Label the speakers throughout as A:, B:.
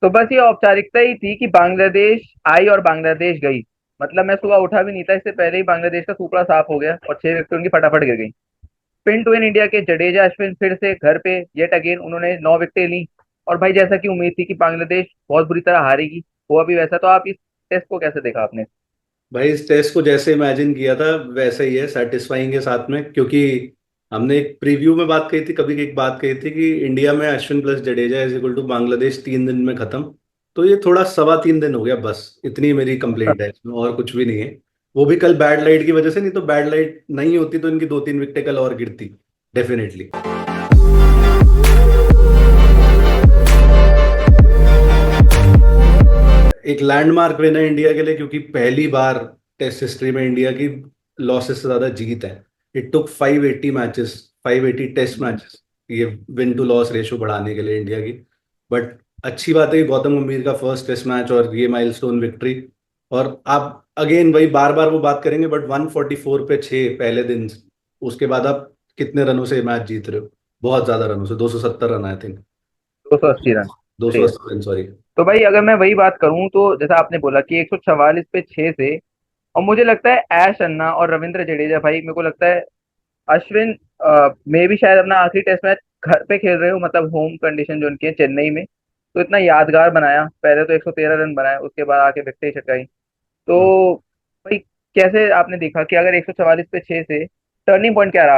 A: तो बस ये औपचारिकता ही थी कि बांग्लादेश आई और बांग्लादेश गई। मतलब मैं सुबह उठा भी नहीं था, इससे पहले ही बांग्लादेश का सुपड़ा साफ हो गया और 6 विकेट उनकी फटाफट गिर गई। पिन टू विन इंडिया के जडेजा अश्विन फिर से घर पे येट अगेन उन्होंने 9 विकेटें ली। और भाई जैसा कि उम्मीद थी कि बांग्लादेश बहुत बुरी तरह हारेगी, हुआ भी वैसा। तो आप इस टेस्ट को कैसे देखा आपने?
B: भाई इस टेस्ट को जैसे इमेजिन किया था वैसे ही है, सेटिस्फाइंग के साथ में, क्योंकि हमने एक प्रीव्यू में बात कही थी, कभी एक बात कही थी कि इंडिया में Ashwin plus Jadeja is equal to Bangladesh 3 दिन में खत्म। तो ये थोड़ा 3.25 दिन हो गया, बस इतनी मेरी कंप्लेंट है इसमें, और कुछ भी नहीं है। वो भी कल बैड लाइट की वजह से, नहीं तो बैड लाइट नहीं होती तो इनकी 2-3 विकेटें कल और गिरती डेफिनेटली। एक लैंडमार्क विन है इंडिया के लिए, क्योंकि पहली बार टेस्ट हिस्ट्री में इंडिया की लॉसेस से ज्यादा जीत है। It took 580 matches, 580 test matches, ये विन टू लॉस रेशो बढ़ाने के लिए इंडिया की। बट अच्छी बात है कि गौतम गंभीर का फर्स्ट टेस्ट मैच और ये माइलस्टोन विक्ट्री। और आप अगेन वही बार बार वो बात करेंगे, बट 144 पे 6 पहले दिन, उसके बाद आप कितने रनों से मैच जीत रहे हो? बहुत ज्यादा रनों से, 270 रन आई थिंक।
A: 280 रन।
B: दो
A: सही
B: सौ
A: है।
B: अस्सी रन सॉरी।
A: तो भाई अगर मैं वही बात करूं तो जैसा आपने बोला कि 144 पे 6 से, और मुझे लगता है ऐश अन्ना और रविंद्र जडेजा, भाई मेरे को लगता है अश्विन में भी शायद अपना आखिरी टेस्ट मैच घर पे खेल रहे हो, मतलब होम कंडीशन जो उनकी है चेन्नई में। तो इतना यादगार बनाया, पहले तो 113 रन बनाए, उसके बाद आके विकेटें छटकाई। तो भाई कैसे आपने देखा कि अगर 144 पे 6 से टर्निंग पॉइंट क्या रहा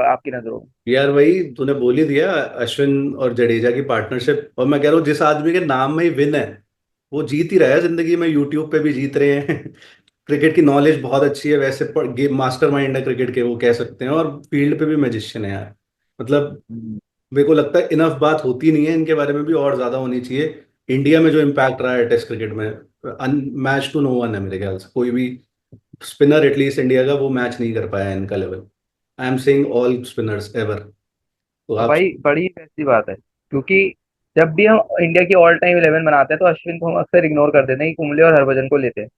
A: आपकी नजरों में?
B: यार वही तूने बोल ही दिया, अश्विन और जडेजा की पार्टनरशिप। और मैं कह रहा हूँ जिस आदमी के नाम में ही विन है वो जीत ही रहा है जिंदगी में, यूट्यूब पे भी जीत रहे हैं। क्रिकेट की नॉलेज बहुत अच्छी है वैसे, गेम मास्टर माइंड है क्रिकेट के वो कह सकते हैं, और फील्ड पे भी मैजिशियन है यार। मतलब
A: हम्म।
B: मेरे को लगता है इनफ बात होती नहीं है इनके बारे में, भी और ज्यादा होनी चाहिए। इंडिया में जो इम्पैक्ट रहा है टेस्ट क्रिकेट में, मैच टू नो वन है मेरे ख्याल से। कोई भी स्पिनर एटलीस्ट इंडिया का वो मैच नहीं कर पाया है इनका level. I am saying all spinners ever. तो
A: और
B: आप।
A: भाई बड़ी ऐसी बात है, क्योंकि जब भी हम इंडिया की ऑल टाइम 11 बनाते हैं तो अश्विन को हम अक्सर इग्नोर कर देते हैं कि कुंबले और हरभजन को लेते हैं।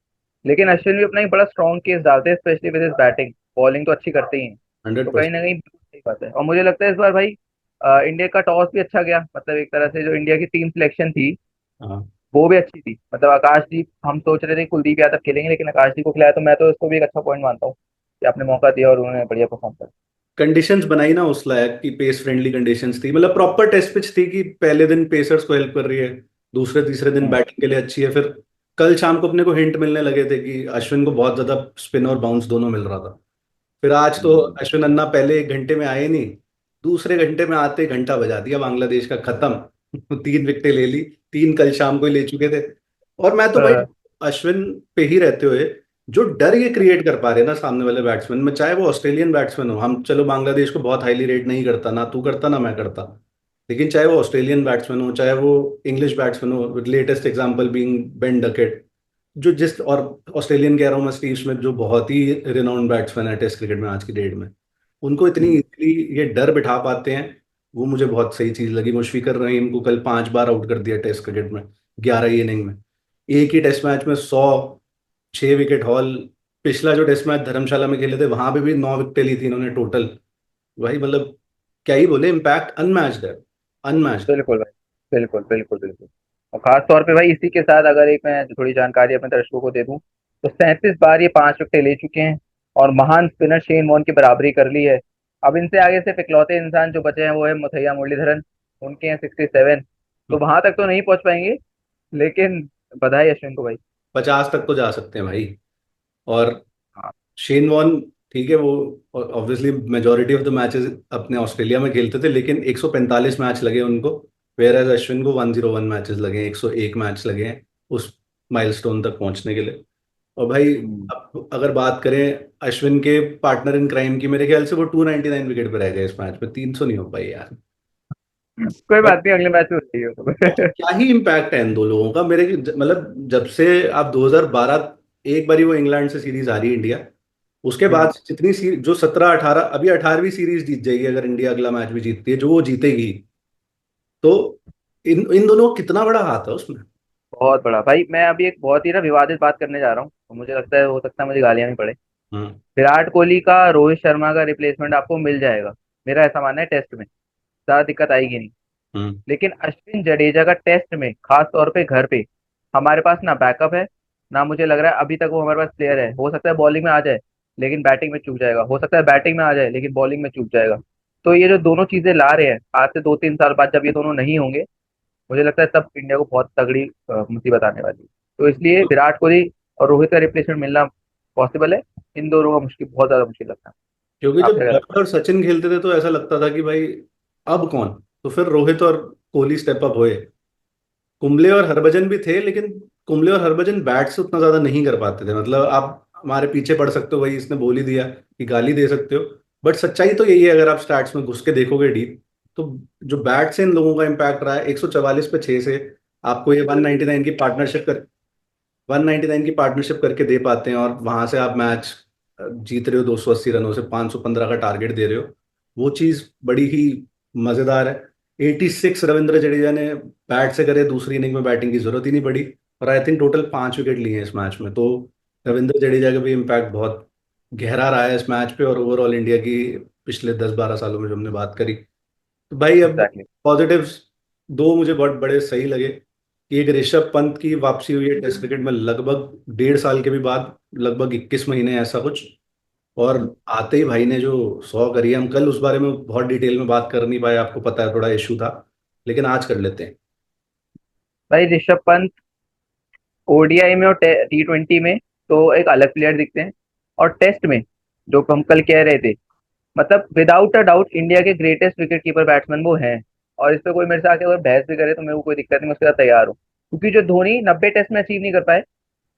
A: लेकिन अश्विन भी अपना एक बड़ा स्ट्रॉन्ग केस डालते हैं, specially with his batting. Bowling तो अच्छी करते ही हैं। तो
B: हंड्रेड
A: कहीं ना
B: परसेंट
A: कहीं बिल्कुल सही बात है। और मुझे लगता है इस बार भाई इंडिया का टॉस भी अच्छा गया, मतलब एक तरह से जो इंडिया की टीम सिलेक्शन थी
B: हाँ।
A: वो भी अच्छी थी। मतलब आकाशदीप, हम सोच रहे थे कुलदीप यादव खेलेंगे लेकिन आकाशदीप को खिलाया, तो मैं तो इसको भी एक अच्छा पॉइंट मानता हूँ कि आपने मौका दिया और उन्होंने बढ़िया परफॉर्म किया।
B: कंडीशंस बनाई ना उस लायक की, पेस फ्रेंडली कंडीशंस थी, मतलब प्रॉपर टेस्ट पिच थी कि पहले दिन पेसर्स को हेल्प कर रही है, दूसरे तीसरे दिन
A: हम्म।
B: बैटिंग के लिए अच्छी है। फिर कल शाम को अपने को हिंट मिलने लगे थे कि अश्विन को बहुत ज्यादा स्पिन और बाउंस दोनों मिल रहा था। फिर आज तो
A: हम्म।
B: अश्विन अन्ना पहले 1 घंटे में आए नहीं, दूसरे घंटे में आते घंटा बजा दिया बांग्लादेश का खत्म। 3 विकेटें ले ली, 3 कल शाम को ही ले चुके थे। और मैं तो भाई
A: अ,
B: अश्विन पे ही रहते हुए, जो डर ये क्रिएट कर पा रहे हैं ना सामने वाले बैट्समैन में, चाहे वो ऑस्ट्रेलियन बैट्समैन हो, हम चलो बांग्लादेश को बहुत हाईली रेट नहीं करता, ना तू करता ना मैं करता, लेकिन चाहे वो ऑस्ट्रेलियन बैट्समैन हो चाहे वो इंग्लिश बैट्समैन हो, with latest example being Ben Duckett, जो जिस और ऑस्ट्रेलियन कह रहा हूँ मैं, स्टीव स्मिथ, जो बहुत ही रिनाउंड बैट्समैन है टेस्ट क्रिकेट में आज की डेट में, उनको इतनी
A: हम्म।
B: इजीली ये डर बिठा पाते हैं। वो मुझे बहुत सही चीज लगी। मुशफिकर रहीम को कल 5 बार आउट कर दिया टेस्ट क्रिकेट में, 11 इनिंग में। एक ही टेस्ट मैच में 106 विकेट हॉल। पिछला जो टेस्ट मैच धर्मशाला में खेले थे वहां पे भी 9 विकेटें ली थी इन्होंने टोटल। भाई मतलब क्या ही बोले, इम्पैक्ट अनमैच्ड है, अनमैच्ड।
A: बिल्कुल भाई, बिल्कुल बिल्कुल बिल्कुल। और खास तौर पे भाई इसी के साथ अगर एक मैं थोड़ी जानकारी अपने दर्शकों को दे दूं, तो 37 बार ये 5 विकेट ले चुके हैं और महान स्पिनर शेन वॉर्न की बराबरी कर ली है। अब इनसे आगे सिर्फ इकलौते इंसान जो बचे हैं वो है मुथैया मुरलीधरन, उनके हैं 67। तो वहां तक तो नहीं पहुंच पाएंगे, लेकिन बधाई अश्विन को भाई।
B: 50 तक तो जा सकते हैं भाई। और
A: हाँ।
B: शेन वॉर्न, ठीक है वो obviously majority of the matches अपने ऑस्ट्रेलिया में खेलते थे, लेकिन 145 मैच लगे उनको, वेयर एज अश्विन को 101 मैचेस लगे, 101 मैच लगे हैं उस माइलस्टोन तक पहुंचने के लिए। और भाई
A: हम्म।
B: अब अगर बात करें अश्विन के पार्टनर इन क्राइम की, मेरे ख्याल से वो 299 विकेट पे रह गए इस मैच में, 300 नहीं हो पाई यार।
A: कोई
B: बट
A: बात नहीं, अगले मैच में हो जाएगी वो तो।
B: क्या ही इम्पैक्ट है इन दो लोगों का, मेरे मतलब जब से आप 2012, एक बारी वो इंग्लैंड से सीरीज हारी इंडिया, उसके
A: हम्म।
B: बाद जितनी सीरीज जो 17-18, अभी 18वीं सीरीज जीत जाएगी अगर इंडिया अगला मैच भी जीतती है, जो वो जीतेगी। तो इन इन दोनों का कितना बड़ा हाथ है उसमें।
A: बहुत बड़ा भाई। मैं अभी एक बहुत ही ना विवादित बात करने जा रहा हूँ, और मुझे लगता है हो सकता है मुझे गालियां भी पड़े।
B: हम्म।
A: विराट कोहली का रोहित शर्मा का रिप्लेसमेंट आपको मिल जाएगा, मेरा ऐसा मानना है। टेस्ट में ज्यादा दिक्कत आएगी नहीं।
B: हम्म।
A: लेकिन अश्विन जडेजा का टेस्ट में खास तौर पे घर पे हमारे पास ना बैकअप है, ना मुझे लग रहा है अभी तक वो हमारे पास प्लेयर है। हो सकता है बॉलिंग में आ जाए लेकिन बैटिंग में चूक जाएगा, हो सकता है बैटिंग में आ जाए लेकिन बॉलिंग में चूक जाएगा। तो ये जो दोनों चीजें ला रहे हैं आज से 2-3 साल बाद जब ये दोनों नहीं होंगे, मुझे लगता है तब इंडिया को बहुत तगड़ी मुसीबत आने वाली है। तो इसलिए विराट कोहली और रोहित का रिप्लेसमेंट मिलना पॉसिबल है। इन दोनों का मुश्किल, बहुत ज्यादा मुश्किल लगता है।
B: क्योंकि जब
A: आपका क्या लगता
B: द्रविड़ और सचिन खेलते थे तो ऐसा लगता था कि भाई अब कौन। तो फिर रोहित और कोहली स्टेप अप हुए। कुंबले और हरभजन भी थे, लेकिन कुंबले और हरभजन बैट से उतना ज्यादा नहीं कर पाते थे। मतलब आप हमारे पीछे पड़ सकते हो, वही इसने बोल ही दिया कि गाली दे सकते हो, बट सच्चाई तो यही है। अगर आप स्टैट्स में घुस के देखोगे डीप, तो जो बैट से इन लोगों का इम्पैक्ट रहा है 144 पे 6 से आपको ये 199 की पार्टनरशिप कर 199 की पार्टनरशिप करके दे पाते हैं, और वहां से आप मैच जीत रहे हो 280 रनों से, 515 का टारगेट दे रहे हो। वो चीज बड़ी ही मजेदार है। 86 रविंद्र जडेजा ने बैट से करे, दूसरी इनिंग में बैटिंग की जरूरत ही नहीं पड़ी। और आई थिंक टोटल 5 विकेट लिए हैं इस मैच में। तो रविंद्र जडेजा का भी इम्पैक्ट बहुत गहरा रहा है इस मैच पे, और ओवरऑल इंडिया की पिछले 10-12 सालों में जो हमने बात करी। तो भाई
A: है?
B: अब
A: एग्जैक्टली।
B: पॉजिटिव्स दो मुझे बहुत बड़े सही लगे कि एक ऋषभ पंत की वापसी हुई है टेस्ट क्रिकेट में लगभग 1.5 साल के भी बाद, लगभग 21 महीने ऐसा कुछ। और आते ही भाई ने जो 100 करी है, हम कल उस बारे में बहुत डिटेल में बात कर नहीं पाए, आपको पता है थोड़ा इशू था, लेकिन आज कर लेते हैं।
A: भाई ऋषभ पंत ओडीआई में और T20 में तो एक अलग प्लेयर दिखते हैं, और टेस्ट में जो हम कल कह रहे थे, मतलब विदाउट अ डाउट इंडिया के ग्रेटेस्ट विकेट कीपर बैट्समैन वो हैं। और इस पे कोई मेरे से आके अगर बहस भी करे तो मेरे को कोई दिक्कत नहीं, मैं उसके साथ तैयार हूँ। क्योंकि जो धोनी 90 टेस्ट में अचीव नहीं कर पाए,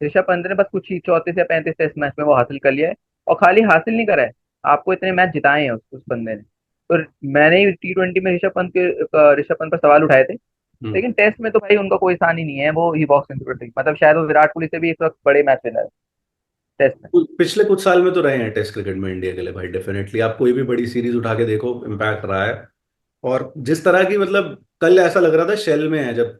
A: ऋषभ पंत ने बस कुछ ही 34 या 35 टेस्ट मैच में वो हासिल कर लिया है। और खाली हासिल नहीं करा है, आपको इतने मैच जिताए हैं उस बंदे ने। तो मैंने ही T20 में ऋषभ पंत पर सवाल उठाए थे।
B: हम्म।
A: लेकिन टेस्ट में तो भाई उनका कोई स्थान ही नहीं है, वो ही बॉक्स इंप्रूव, मतलब शायद वो विराट कोहली से भी इस वक्त बड़े मैच विनर है टेस्ट में।
B: पिछले कुछ साल में तो रहे हैं टेस्ट क्रिकेट में इंडिया के लिए भाई, डेफिनेटली आप कोई भी बड़ी सीरीज उठा के देखो, इम्पैक्ट रहा है। और जिस तरह की, मतलब कल ऐसा लग रहा था शेल में है, जब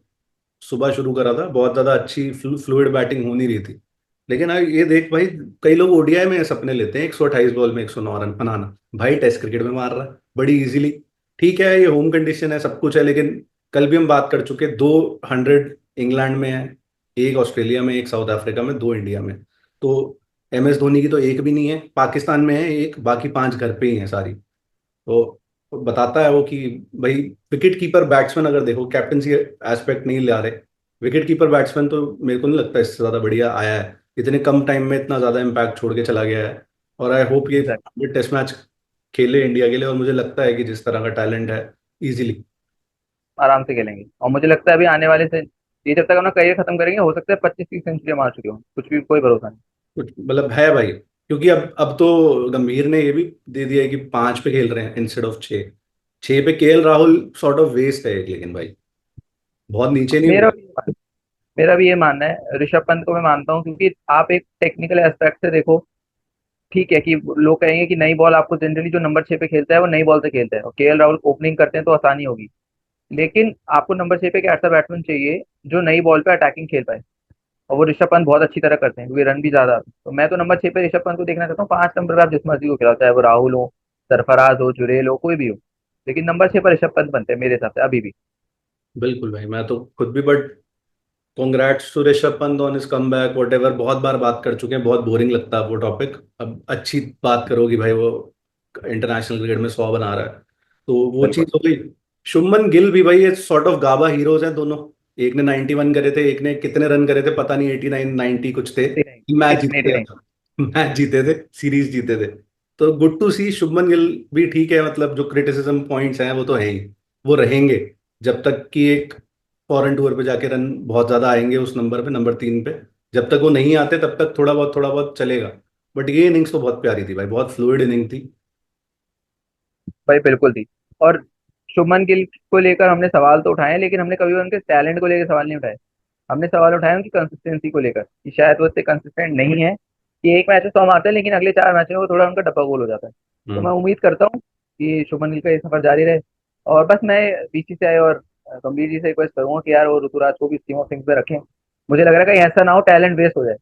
B: सुबह शुरू करा था बहुत ज्यादा अच्छी फ्लूइड बैटिंग हो नहीं रही थी। लेकिन अब ये देख भाई, कई लोग ओडीआई में सपने लेते हैं 128 बॉल में 109 रन बनाना, भाई टेस्ट क्रिकेट में मार रहा है बड़ी इजीली। ठीक है, ये होम कंडीशन है, सब कुछ है, लेकिन कल भी हम बात कर चुके, 200 इंग्लैंड में है, एक ऑस्ट्रेलिया में, एक साउथ अफ्रीका में, दो इंडिया में। तो MS धोनी की तो एक भी नहीं है, पाकिस्तान में है एक, बाकी 5 घर पे ही है सारी। तो बताता है वो कि भाई विकेट कीपर बैट्समैन अगर देखो, कैप्टनसी एस्पेक्ट नहीं ला रहे, विकेट कीपर बैट्समैन तो मेरे को नहीं लगता इससे ज्यादा बढ़िया आया है। इतने कम टाइम में इतना ज्यादा इम्पैक्ट छोड़ के चला गया है। और आई होप ये
A: एग्जैक्ट।
B: टेस्ट मैच खेले इंडिया के लिए, और मुझे लगता है कि जिस तरह का टैलेंट है, इजीली
A: आराम से खेलेंगे, और मुझे लगता है अभी आने वाले से ये जब तक अपना करियर खत्म करेंगे हो सकता है 25-30 सेंचुरी मार चुके हो, कुछ भी कोई भरोसा नहीं।
B: कुछ मतलब है भाई। क्योंकि अब तो गंभीर ने ये भी दे दिया है कि 5 पे खेल रहे हैं इंस्टेड ऑफ 6। 6 पे KL Rahul sort of waste है एक, लेकिन भाई बहुत नीचे नहीं
A: मेरा
B: उतरे।
A: भी मेरा भी ये मानना है, ऋषभ पंत को मैं मानता हूँ क्योंकि आप एक टेक्निकल एस्पेक्ट से देखो। ठीक है कि लोग कहेंगे कि नई बॉल, आपको जनरली जो नंबर 6 पे खेलता है वो नई बॉल से खेलता है, और KL राहुल ओपनिंग करते हैं तो आसानी होगी। लेकिन आपको नंबर 6 पे एक ऐसा बैट्समैन चाहिए जो नई बॉल पे अटैकिंग खेल पाए, और वो ऋषभ पंत बहुत अच्छी तरह करते हैं क्योंकि रन भी ज्यादा आते हैं। तो मैं तो नंबर 6 पे ऋषभ पंत को देखना चाहता हूँ। 5 नंबर पे आप जिस मर्जी को खिलाओ, चाहे वो राहुल हो, सरफराज हो, जुरेल हो, कोई भी हो, लेकिन नंबर 6 पर ऋषभ पंत बनते हैं मेरे हिसाब से अभी भी।
B: बिल्कुल भाई, मैं तो खुद भी, but congrats to Rishabh Pant on his comeback, what. बहुत बार बात कर चुके हैं, बहुत बोरिंग लगता है वो टॉपिक। अब अच्छी बात करो कि भाई वो इंटरनेशनल क्रिकेट में 100 बना रहा है, तो वो
A: बिल्कुल।
B: चीज़ हो गई। शुभमन गिल भी भाई, ये सॉर्ट ऑफ गाबा हीरोज हैं दोनों। एक ने 91 करे थे, एक ने कितने रन करे थे पता नहीं, 89 90 कुछ थे।
A: 89,
B: मैच
A: 89,
B: जीते
A: 89।
B: थे, मैच जीते थे, सीरीज जीते थे। तो गुड टू सी। शुभमन गिल भी ठीक है, मतलब जो क्रिटिसिज्म पॉइंट्स हैं वो तो है ही, वो रहेंगे जब तक कि एक फॉरेन टूर पे जाके रन बहुत ज्यादा आएंगे उस नंबर पे, नंबर 3 पे। जब तक वो नहीं आते तब तक थोड़ा बहुत चलेगा। बट ये इनिंग्स तो बहुत प्यारी थी भाई, बहुत फ्लूइड इनिंग थी।
A: भाई बिल्कुल थी। और शुभमन गिल को लेकर हमने सवाल तो उठाए हैं, लेकिन हमने कभी उनके टैलेंट को लेकर सवाल नहीं उठाए। हमने सवाल उठाए उनकी कंसिस्टेंसी को लेकर कि शायद वो इतने कंसिस्टेंट नहीं है, कि एक मैच में 100 मारते हैं लेकिन अगले 4 मैच में वो थोड़ा उनका डब्बा गोल हो जाता है। तो मैं
B: हम्म।
A: उम्मीद करता हूँ कि शुभमन गिल का ये सफर जारी रहे। और बस मैं BCCI और गंभीर जी से रिक्वेस्ट करूंगा कि यार वो ऋतुराज को भी स्कीम ऑफ थिंग्स में रखें। मुझे लग रहा है कहीं ऐसा ना हो टैलेंट वेस्ट हो जाए,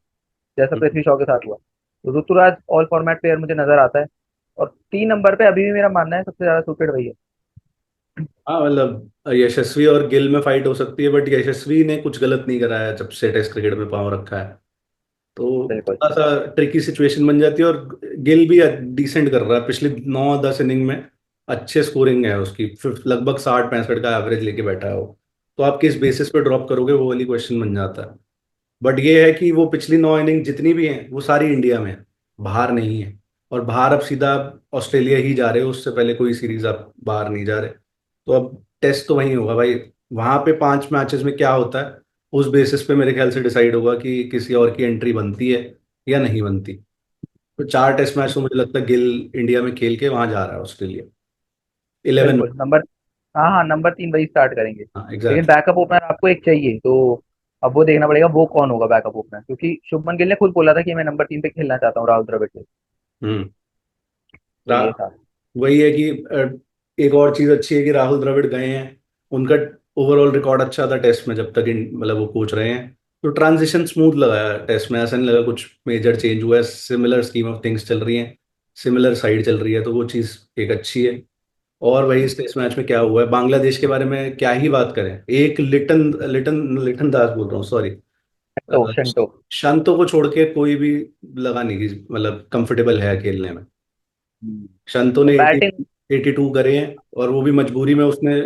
A: जैसा
B: हम्म।
A: पृथ्वी शॉ के साथ हुआ। तो ऋतुराज ऑल फॉर्मेट प्लेयर मुझे नजर आता है। और 3 नंबर पे अभी भी मेरा मानना है सबसे ज्यादा सुटेड वही है।
B: हाँ मतलब यशस्वी और गिल में फाइट हो सकती है, बट यशस्वी ने कुछ गलत नहीं करा है जब से टेस्ट क्रिकेट में पाँव रखा है। तो
A: बिल्कुल।
B: थोड़ा सा ट्रिकी सिचुएशन बन जाती है। और गिल भी डिसेंट कर रहा है पिछली 9-10 इनिंग में। अच्छे स्कोरिंग है उसकी, लगभग 60-65 का एवरेज लेके बैठा है वो। तो आप किस बेसिस पे ड्रॉप करोगे, वो वाली क्वेश्चन बन जाता है। बट ये है कि वो पिछली 9 इनिंग जितनी भी हैं वो सारी इंडिया में है, बाहर नहीं है। और बाहर अब सीधा ऑस्ट्रेलिया ही जा रहे हो, उससे पहले कोई सीरीज आप बाहर नहीं जा रहे। तो अब टेस्ट तो वहीं होगा भाई। वहां पे 5 मैचेस में क्या होता है, उस बेसिस पे मेरे ख्याल से डिसाइड होगा कि किसी और की एंट्री बनती है या नहीं बनती। तो 4 टेस्ट मैच तो मुझे लगता है गिल इंडिया में खेल के वहां जा रहा है ऑस्ट्रेलिया। 11।
A: बिल्कुल नंबर, हाँ हाँ, नंबर 3 वही स्टार्ट करेंगे।
B: हाँ
A: लेकिन
B: एग्जैक्ट।
A: बैकअप ओपनर आपको एक चाहिए, तो अब वो देखना पड़ेगा वो कौन होगा बैकअप ओपनर, क्योंकि शुभमन गिल ने खुद बोला था कि मैं नंबर 3 पे खेलना चाहता हूँ राहुल द्रविड़ से।
B: हम्म।
A: तो ये था।
B: वही है कि एक और चीज अच्छी है कि राहुल द्रविड़ गए हैं। उनका ओवरऑल रिकॉर्ड अच्छा था टेस्ट में, जब तक मतलब वो कोच रहे हैं। तो ट्रांजिशन स्मूथ लगा है टेस्ट में, ऐसा नहीं लगा कुछ मेजर चेंज हुआ है। सिमिलर स्कीम ऑफ थिंग्स चल रही हैं, सिमिलर साइड चल रही है, तो वो चीज़ एक अच्छी है। और वही इस टेस्ट मैच में क्या हुआ है, बांग्लादेश के बारे में क्या ही बात करें। एक लिटन लिटन लिटन दास बोल रहा हूँ, सॉरी।
A: शंटो शंटो।
B: शांतो को छोड़ के कोई भी लगा नहीं कि मतलब कंफर्टेबल है खेलने में। शंतो
A: और
B: ने
A: बैटिंग।
B: 82 करे हैं, और वो भी मजबूरी में उसने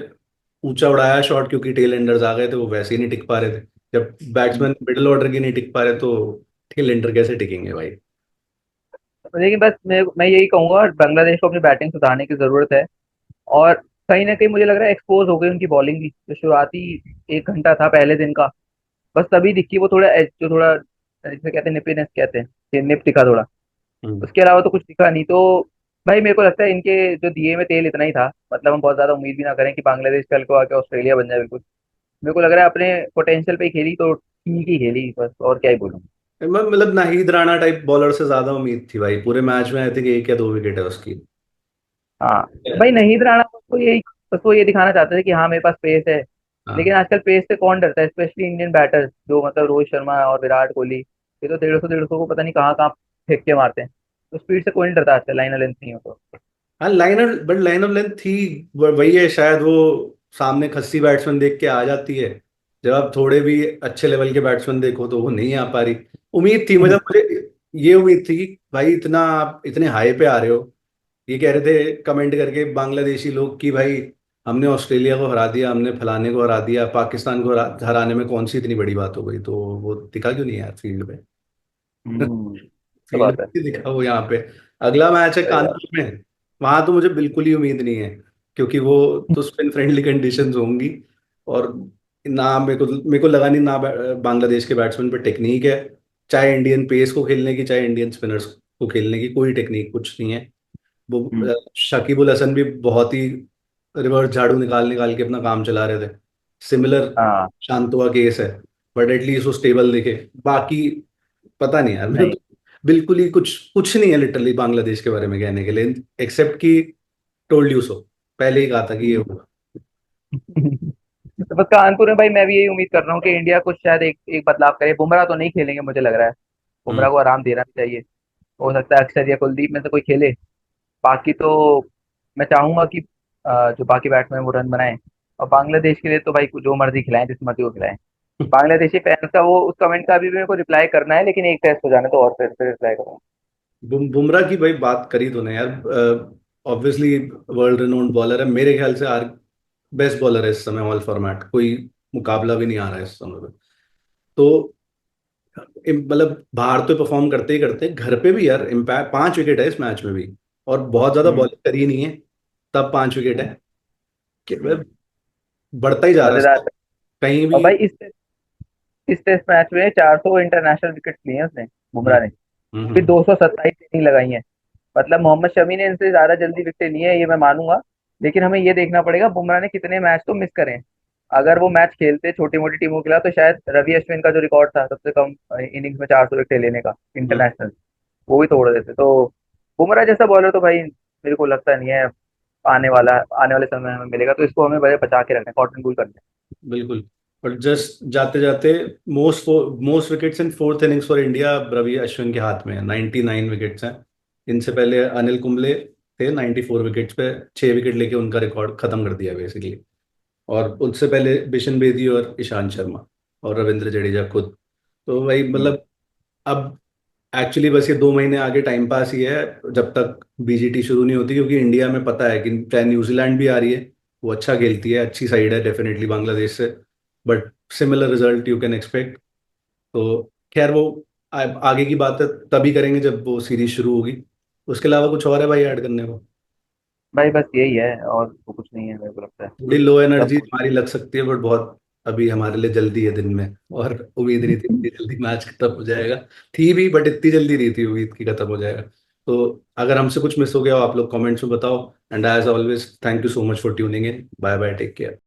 B: ऊंचा उड़ाया शॉट, क्योंकि टेल एंडर्स आ गए थे, वो वैसे ही नहीं टिक पा रहे थे। जब बैट्समैन मिडिल ऑर्डर की नहीं टिक पा रहे तो टेल एंडर कैसे टिकेंगे भाई।
A: लेकिन बस मैं यही कहूंगा, बांग्लादेश को अपनी बैटिंग सुधारने की जरूरत है। और कहीं ना कहीं मुझे लग रहा है एक्सपोज हो गई उनकी बॉलिंग भी, जो शुरुआती 1 घंटा था पहले दिन का, बस तभी दिखी वो थोड़ा जो थोड़ा जिसे कहते हैं निपीनेस कहते हैं, ये निप दिखा थोड़ा।
B: हम्म।
A: उसके अलावा तो कुछ दिखा नहीं। तो भाई मेरे को लगता है इनके जो दिए में तेल इतना ही था, मतलब हम बहुत ज्यादा उम्मीद भी ना करें कि बांग्लादेश कल को आके ऑस्ट्रेलिया बन जाए बिल्कुल। मेरे को लग रहा है अपने पोटेंशियल पे ही खेली तो ठीक ही खेली, बस और क्या ही बोलूं।
B: मतलब नाहीद राणा टाइप बॉलर से ज्यादा उम्मीद थी भाई पूरे मैच में। आई थिंक 1 या 2 विकेट है उसकी।
A: हाँ भाई, नहीं राणा को यही, बस वो ये दिखाना चाहते थे कि हाँ मेरे पास पेस है।
B: हाँ
A: लेकिन आजकल पेस से कौन डरता है, स्पेशली इंडियन बैटर्स जो मतलब रोहित शर्मा और विराट कोहली, ये तो 150 को पता नहीं कहाँ कहाँ फेंक के मारते हैं। तो स्पीड से कोई नहीं डरता आजकल, लाइन लेंथ नहीं हो तो।
B: हाँ, लाइन ऑफ लेंथ थी। वही है शायद, वो सामने खस्सी बैट्समैन देख के आ जाती है। जब आप थोड़े भी अच्छे लेवल के बैट्समैन देखो तो वो नहीं आ पा रही। उम्मीद थी, मतलब मुझे ये उम्मीद थी कि भाई इतना आप इतने हाई पे आ रहे हो। ये कह रहे थे कमेंट करके बांग्लादेशी लोग कि भाई हमने ऑस्ट्रेलिया को हरा दिया, हमने फलाने को हरा दिया, पाकिस्तान को हराने में कौन सी इतनी बड़ी बात हो गई। तो वो दिखा क्यों नहीं यार फील्ड पे।
A: तो
B: फील्ड
A: बात है।
B: पे दिखा वो यहाँ पे। अगला मैच है
A: सही बात।
B: कानपुर में। वहां तो मुझे बिल्कुल ही उम्मीद नहीं है, क्योंकि वो तो स्पिन फ्रेंडली कंडीशंस होंगी। और ना मेरे को लगा नहीं ना बांग्लादेश के बैट्समैन पे टेक्निक है, चाहे इंडियन पेस को खेलने की चाहे इंडियन स्पिनर्स को खेलने की। कोई टेक्निक कुछ नहीं है। वो
A: हम्म।
B: शकीबुल हसन भी बहुत ही रिवर्स झाड़ू निकाल निकाल के अपना काम चला रहे थे। सिमिलर
A: हाँ।
B: शांतवा केस है, बट एटलीस्ट वो स्टेबल दिखे। बाकी पता नहीं यार, मैं
A: नहीं।
B: तो बिल्कुल ही कुछ कुछ नहीं है लिटरली बांग्लादेश के बारे में कहने के लिए, एक्सेप्ट कि टोल्ड यू सो, पहले ही कहा था कि ये
A: हम्म।
B: होगा।
A: तो बस कानपुर में भाई मैं भी यही उम्मीद कर रहा हूँ कि इंडिया कुछ शायद एक एक बदलाव करे। बुमराह तो नहीं खेलेंगे मुझे लग रहा है,
B: हम्म।
A: बुमराह को आराम देना भी चाहिए। हो सकता है अक्षर या कुलदीप में से कोई खेले। बाकी तो मैं चाहूंगा कि जो बाकी बैट्समैन वो रन बनाएं। और बांग्लादेश के लिए तो भाई जो मर्जी खिलाएं, जिस मर्जी को खिलाएं। बांग्लादेशी फैंस का वो उस कमेंट का भी मेरे को रिप्लाई करना है, लेकिन एक टेस्ट हो जाने तो और फिर रिप्लाई करूंगा।
B: बुमराह की भाई बात करी तूने यार। ऑब्वियसली वर्ल्ड रिनोन्ड बॉलर है, मेरे ख्याल से आर बेस्ट बॉलर है इस समय। ऑल फॉर्मेट कोई मुकाबला भी नहीं आ रहा है इस समय पे। तो मतलब बाहर तो परफॉर्म करते ही करते हैं, घर पे भी यार इम्पैक्ट 5 विकेट है इस मैच में भी। और बहुत ज्यादा
A: हम्म।
B: बॉलिंग करी नहीं है, तब 5 विकेट
A: हम्म।
B: है। कि
A: हम्म।
B: बढ़ता ही जा रहा
A: मजेदार
B: है
A: था।
B: कहीं
A: और
B: भी।
A: भाई इस टेस्ट मैच में 400 इंटरनेशनल विकेट लिए हैं उसने,
B: हम्म।
A: बुमराह ने। वो भी
B: हम्म।
A: 227 इनिंग लगाई है। मतलब मोहम्मद शमी ने इनसे ज्यादा जल्दी विकेट ली है, ये मैं मानूंगा। लेकिन हमें ये देखना पड़ेगा बुमराह ने कितने मैच तो मिस करे हैं। अगर वो मैच खेलते छोटी मोटी टीमों के खिलाफ, तो शायद रवि अश्विन का जो रिकॉर्ड था सबसे कम इनिंग्स में 400 विकेट लेने का
B: हम्म।
A: इंटरनेशनल, वो भी तोड़ देते। तो बुमराह जैसा बॉलर तो भाई मेरे को लगता नहीं है आने वाले समय में हमें मिलेगा। तो इसको हमें बचा के रखना है, कॉटन कूल करना
B: बिल्कुल। और जस्ट जाते जाते most most wickets in fourth innings for India Ravi Ashwin के हाथ में है। 99 विकेट्स हैं। इनसे पहले अनिल कुंबले थे 94 विकेट्स पे, 6 विकेट लेके उनका रिकॉर्ड खत्म कर दिया बेसिकली। और उससे पहले बिशन बेदी और ईशांत शर्मा और रविंद्र जडेजा खुद। तो भाई
A: हम्म।
B: मतलब अब एक्चुअली बस ये 2 महीने आगे टाइम पास ही है, जब तक बीजीटी शुरू नहीं होती, क्योंकि इंडिया में पता है कि चाहे न्यूजीलैंड भी आ रही है, वो अच्छा खेलती है, अच्छी साइड है डेफिनेटली बांग्लादेश से, but similar result you can expect. तो खैर वो आगे की बात है तभी करेंगे जब वो सीरीज शुरू होगी। उसके अलावा कुछ और है भाई ऐड करने को?
A: भाई बस यही है, और तो कुछ नहीं है मेरे को लगता है।
B: थोड़ी लो
A: सब
B: एनर्जी
A: कुछ।
B: हमारी लग सकती है, बट बहुत अभी हमारे लिए जल्दी है दिन में, और उम्मीद नहीं थी इतनी जल्दी मैच खत्म हो जाएगा। थी भी, बट इतनी जल्दी नहीं थी उम्मीद की खत्म हो जाएगा। तो अगर हमसे कुछ मिस हो गया हो आप लोग कमेंट्स में बताओ, and as always thank you so much for tuning in. Bye bye, take care.